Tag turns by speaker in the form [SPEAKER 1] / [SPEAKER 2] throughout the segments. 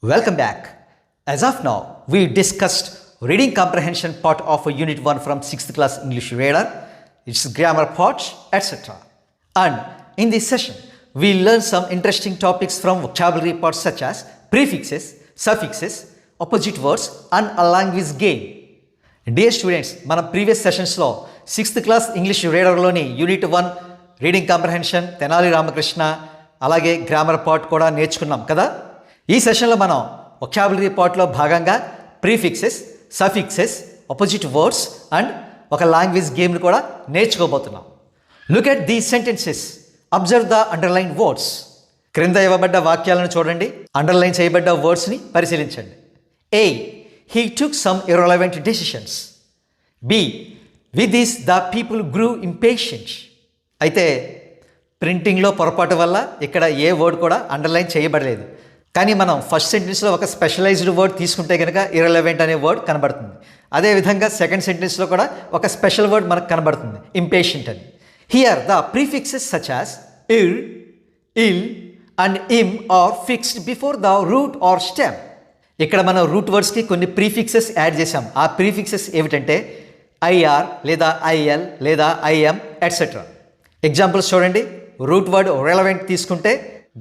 [SPEAKER 1] Welcome back. As of now, we discussed reading comprehension part of a unit 1 from 6th class English reader, its grammar parts, etc. And in this session, we learn some interesting topics from vocabulary parts such as prefixes, suffixes, opposite words and a language game. Dear students, మన previous సెషన్స్లో 6th class English రీడర్లోని unit 1 reading comprehension Tenali Ramakrishna అలాగే grammar part కూడా నేర్చుకున్నాం కదా. ఈ సెషన్లో మనం వొకాబులరీ పార్ట్లో భాగంగా prefixes, suffixes, opposite words and ఒక లాంగ్వేజ్ గేమ్ని కూడా నేర్చుకోబోతున్నాం. Look at these sentences, observe the underline words. క్రింద ఇవ్వబడ్డ వాక్యాలను చూడండి, అండర్లైన్ చేయబడ్డ వర్డ్స్ని పరిశీలించండి. A. He took some irrelevant decisions. B. With this the people grew impatient. అయితే ప్రింటింగ్లో పొరపాటు వల్ల ఇక్కడ ఏ వర్డ్ కూడా అండర్లైన్ చేయబడలేదు. కానీ మనం ఫస్ట్ సెంటెన్స్లో ఒక స్పెషలైజ్డ్ వర్డ్ తీసుకుంటే కనుక ఇర్రెలవెంట్ అనే వర్డ్ కనబడుతుంది. అదేవిధంగా సెకండ్ సెంటెన్స్లో కూడా ఒక స్పెషల్ వర్డ్ మనకు కనబడుతుంది, ఇంపేషెంట్ అని. Here the prefixes such as il, il and im are fixed before the root or stem. ఇక్కడ మనం రూట్ వర్డ్స్కి కొన్ని ప్రీఫిక్సెస్ యాడ్ చేసాం. ఆ ప్రీఫిక్సెస్ ఏమిటంటే ఐఆర్ లేదా ఐఎల్ లేదా ఐఎం ఎట్సెట్రా. ఎగ్జాంపుల్స్ చూడండి. రూట్ వర్డ్ రెలవెంట్ తీసుకుంటే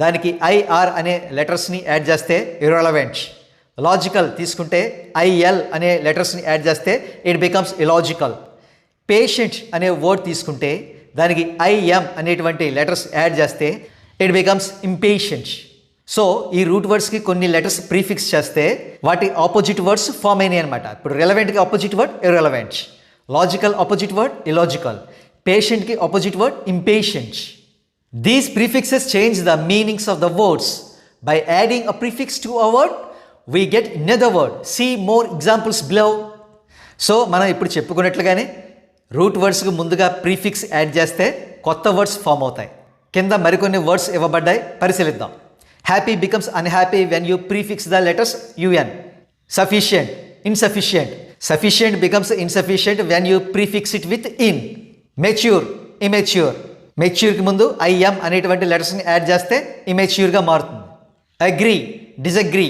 [SPEAKER 1] దానికి ఐఆర్ అనే లెటర్స్ని యాడ్ చేస్తే ఇర్రెలవెంట్. లాజికల్ తీసుకుంటే ఐఎల్ అనే లెటర్స్ని యాడ్ చేస్తే ఇట్ బికమ్స్ ఇలాజికల్. పేషెంట్ అనే వర్డ్ తీసుకుంటే దానికి ఐఎం అనేటువంటి లెటర్స్ యాడ్ చేస్తే ఇట్ బికమ్స్ ఇంపేషెంట్. సో ఈ రూట్ వర్డ్స్కి కొన్ని లెటర్స్ ప్రీఫిక్స్ చేస్తే వాటి ఆపోజిట్ వర్డ్స్ ఫామ్ అయినాయి అనమాట. ఇప్పుడు రెలవెంట్కి opposite word irrelevant, logical opposite word illogical, పేషెంట్కి opposite word impatient. These prefixes change the meanings of the words. By adding a prefix to a word, we get another word. See more examples below. So మనం ఇప్పుడు చెప్పుకున్నట్లుగానే route వర్డ్స్కి ముందుగా prefix add చేస్తే కొత్త words form అవుతాయి. కింద మరికొన్ని words ఇవ్వబడ్డాయి, పరిశీలిద్దాం. Happy becomes unhappy when you prefix the letters UN. Sufficient, insufficient. Sufficient becomes insufficient when you prefix it with in. Mature, immature. మెచ్యూర్కి ముందు ఐఎం అనేటువంటి లెటర్స్ని యాడ్ చేస్తే ఇమెచ్యూర్గా మారుతుంది. Agree, disagree.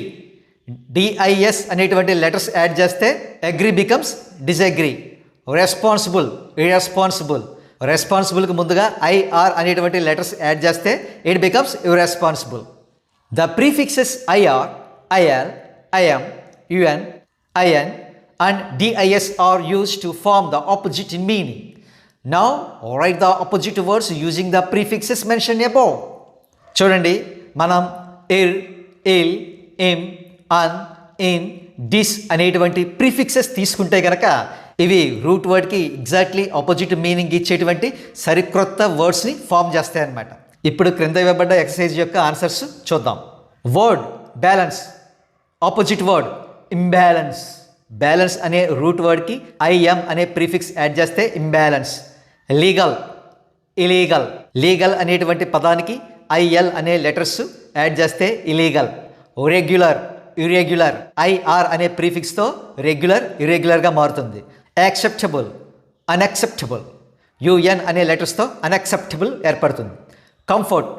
[SPEAKER 1] డిఐఎస్ అనేటువంటి లెటర్స్ యాడ్ చేస్తే agree becomes disagree. Responsible, irresponsible. రెస్పాన్సిబుల్కి ముందుగా ఐఆర్ అనేటువంటి లెటర్స్ యాడ్ చేస్తే it becomes irresponsible. The prefixes IR, IL, IM, UN, IN and DIS are used to form the opposite in meaning. Now write the opposite words using the prefixes mentioned above. చూడండి, మనం ఇర్, ఇల్, ఇమ్, అన్, in, డిస్ అనేటువంటి ప్రీఫిక్సెస్ తీసుకుంటే కనుక ఇవి route వర్డ్కి exactly opposite meaning ఇచ్చేటువంటి సరికొత్త వర్డ్స్ని form చేస్తాయి అన్నమాట. ఇప్పుడు క్రింద ఇవ్వబడ్డ ఎక్సర్సైజ్ యొక్క ఆన్సర్స్ చూద్దాం. Word balance, opposite word imbalance. Balance అనే రూట్ వర్డ్కి ఐఎం అనే ప్రీఫిక్స్ యాడ్ చేస్తే ఇంబ్యాలెన్స్. Legal, illegal. లీగల్ అనేటువంటి పదానికి ఐఎల్ అనే లెటర్స్ యాడ్ చేస్తే ఇలీగల్. Regular, irregular. ఐఆర్ అనే ప్రీఫిక్స్తో రెగ్యులర్, ఇర్రెగ్యులర్గా మారుతుంది. Acceptable, unacceptable. యుఎన్ అనే లెటర్స్తో అన్యాక్సెప్టబుల్ ఏర్పడుతుంది. Comfort,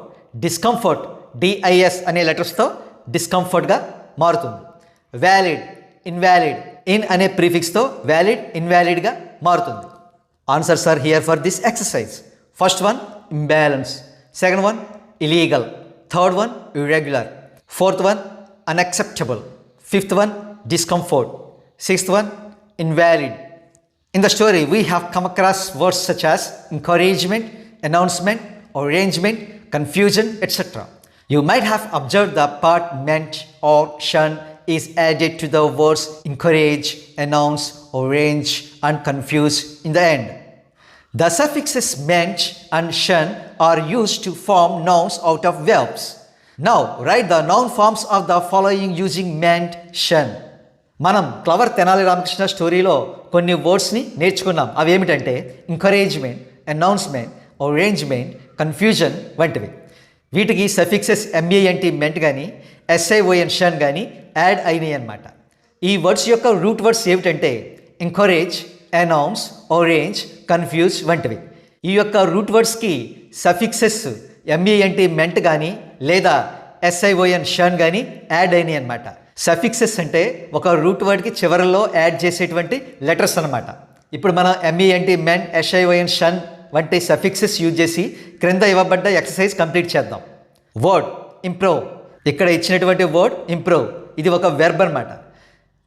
[SPEAKER 1] discomfort. డిఐఎస్ అనే లెటర్స్తో డిస్కంఫర్ట్గా మారుతుంది. Valid, invalid. ఇన్ అనే ప్రీఫిక్స్తో వ్యాలిడ్, ఇన్వాలిడ్గా మారుతుంది. Answers are here for this exercise. First one, imbalance. Second one, illegal. Third one, irregular. Fourth one, unacceptable. Fifth one, discomfort. Sixth one, invalid. In the story, we have come across words such as encouragement, announcement, arrangement, confusion, etc. You might have observed the part meant or shun is added to the words encourage, announce, arrange and confuse in the end. The suffixes meant and shun are used to form nouns out of verbs. Now write the noun forms of the following using meant, shun. మనం clever Tenali Ramakrishna స్టోరీలో కొన్ని వర్డ్స్ని నేర్చుకున్నాం. అవి ఏమిటంటే encouragement, announcement, arrangement, confusion వంటివి. వీటికి suffixes ఎంఏఎన్టీ meant కానీ ఎస్ఐఓఎన్ షన్ కానీ యాడ్ అయినాయి అన్నమాట. ఈ వర్డ్స్ యొక్క రూట్ వర్డ్స్ ఏమిటంటే ఎంకరేజ్, అనౌన్స్, ఆరెంజ్, కన్ఫ్యూజ్ వంటివి. ఈ యొక్క రూట్ వర్డ్స్కి సఫిక్సెస్ ఎంఏఎన్టీ మెంట్ కానీ లేదా ఎస్ఐఓఎన్ షన్ కానీ యాడ్ అయినాయి అన్నమాట. సఫిక్సెస్ అంటే ఒక రూట్ వర్డ్కి చివరిలో యాడ్ చేసేటువంటి లెటర్స్ అనమాట. ఇప్పుడు మనం MENT మెన్, SION షన్ వంటి సఫిక్సెస్ యూజ్ చేసి క్రింద ఇవ్వబడ్డ ఎక్సర్సైజ్ కంప్లీట్ చేద్దాం. వర్డ్ ఇంప్రూవ్, ఇక్కడ ఇచ్చినటువంటి వర్డ్ ఇంప్రూవ్ ఇది ఒక వెర్బ్ అనమాట.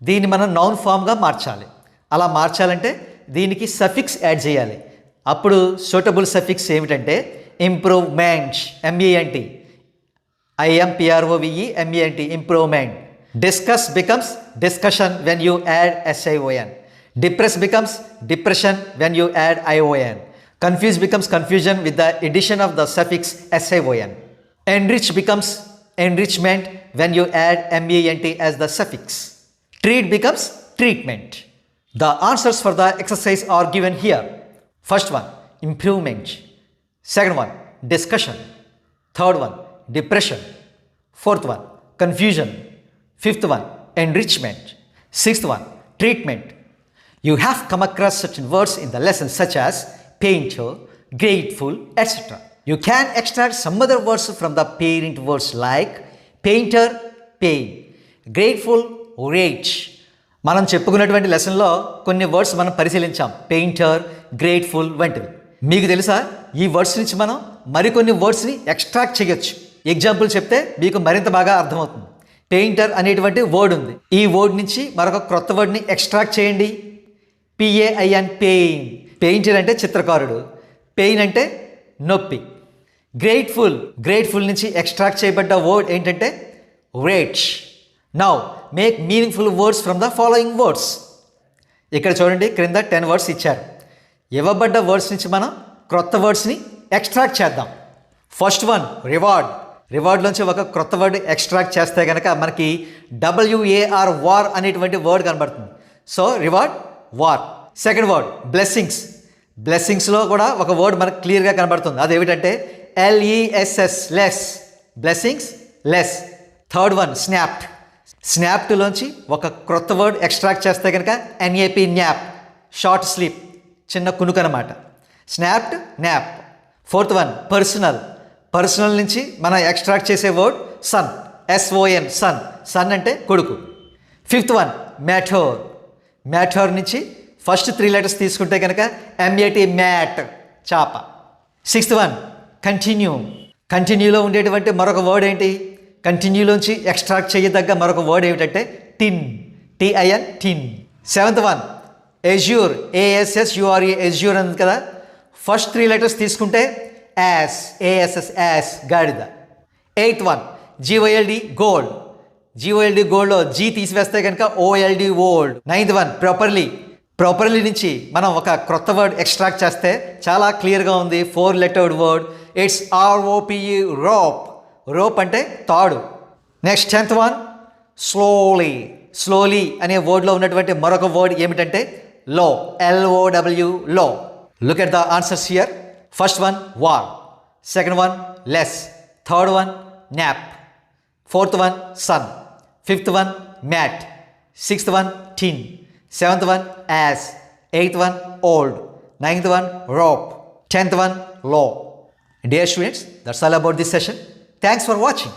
[SPEAKER 1] దీన్ని మనం నౌన్ ఫామ్గా మార్చాలి. అలా మార్చాలంటే దీనికి సఫిక్స్ యాడ్ చేయాలి. అప్పుడు సూటబుల్ సఫిక్స్ ఏమిటంటే improvement, MENT, IMPROVEMENT, improvement. Discuss becomes discussion when you add SION. Depress becomes depression when you add ION. Confuse becomes confusion with the addition of the suffix SION. Enrich becomes enrichment when you add MENT as the suffix. Treat becomes treatment. The answers for the exercise are given here. First one, improvement. Second one, discussion. Third one, depression. Fourth one, confusion. Fifth one, enrichment. Sixth one, treatment. You have come across certain words in the lesson such as painter, grateful, etc. You can extract some other words from the parent words like painter, pain, grateful, rage. మనం చెప్పుకున్నటువంటి లెసన్లో కొన్ని words మనం పరిశీలించాం. Painter, grateful వంటివి. మీకు తెలుసా ఈ words నుంచి మనం మరికొన్ని వర్డ్స్ని ఎక్స్ట్రాక్ట్ చేయొచ్చు. ఎగ్జాంపుల్ చెప్తే మీకు మరింత బాగా అర్థమవుతుంది. పెయింటర్ అనేటువంటి వర్డ్ ఉంది. ఈ వర్డ్ నుంచి మరొక క్రొత్త వర్డ్ని ఎక్స్ట్రాక్ట్ చేయండి. PAIN, pain. పెయింటర్ అంటే చిత్రకారుడు, పెయిన్ అంటే నొప్పి. గ్రేట్ఫుల్ నుంచి ఎక్స్ట్రాక్ట్ చేయబడ్డ వర్డ్ ఏంటంటే rate. Now make meaningful words from the following words. ఇక్కడ చూడండి, క్రింద 10 వర్డ్స్ ఇచ్చారు. ఇవ్వబడ్డ వర్డ్స్ నుంచి మనం క్రొత్త వర్డ్స్ని ఎక్స్ట్రాక్ట్ చేద్దాం. First one, reward. రివార్డ్లోంచి ఒక క్రొత్త వర్డ్ ఎక్స్ట్రాక్ట్ చేస్తే కనుక మనకి WAR, వార్ అనేటువంటి వర్డ్ కనబడుతుంది. So reward, war. Second word, blessings. బ్లెస్సింగ్స్లో కూడా ఒక వర్డ్ మనకు క్లియర్గా కనబడుతుంది. అదేమిటంటే LESS, less. Blessings, less. Third one, snapped. స్నాప్డ్లోంచి ఒక క్రొత్త వర్డ్ ఎక్స్ట్రాక్ట్ చేస్తే కనుక NAP, న్యాప్. షార్ట్ స్లీప్, చిన్న కునుకు అనమాట. Snapped, nap. Fourth one, personal. Personal నుంచి మనం ఎక్స్ట్రాక్ట్ చేసే word son, SON, son. Son అంటే కొడుకు. Fifth one, matter. మ్యాటర్ నుంచి ఫస్ట్ 3 లెటర్స్ తీసుకుంటే కనుక MAT, మ్యాట్, చాప. Sixth one, continue. కంటిన్యూలో ఉండేటువంటి మరొక వర్డ్ ఏంటి? కంటిన్యూలోంచి ఎక్స్ట్రాక్ట్ చేయదగ్గ మరొక వర్డ్ ఏమిటంటే tin, TIN, tin. Seventh one, assure, ASSURE, assure ఉంది కదా. ఫస్ట్ 3 లెటర్స్ తీసుకుంటే ASS, యాస్, గాడిద. Eighth one, GOLD, gold. GOLD, గోల్డ్లో G తీసివేస్తే కనుక OLD, old. Ninth one, properly నుంచి మనం ఒక క్రొత్త వర్డ్ ఎక్స్ట్రాక్ట్ చేస్తే చాలా క్లియర్గా ఉంది. 4-lettered word. It's ROPE, rope. Rope అంటే తాడు. నెక్స్ట్ 10th వన్, స్లోలీ అనే వర్డ్లో ఉన్నటువంటి మరొక వర్డ్ ఏమిటంటే low, LOW, low. Look at the answers here. First one, war. Second one, less. Third one, nap. Fourth one, sun. Fifth one, mat. Sixth one, tin. Seventh one, as. Eighth one, old. Ninth one, rope. 10th one, low. Dear students, that's all about this session. Thanks for watching.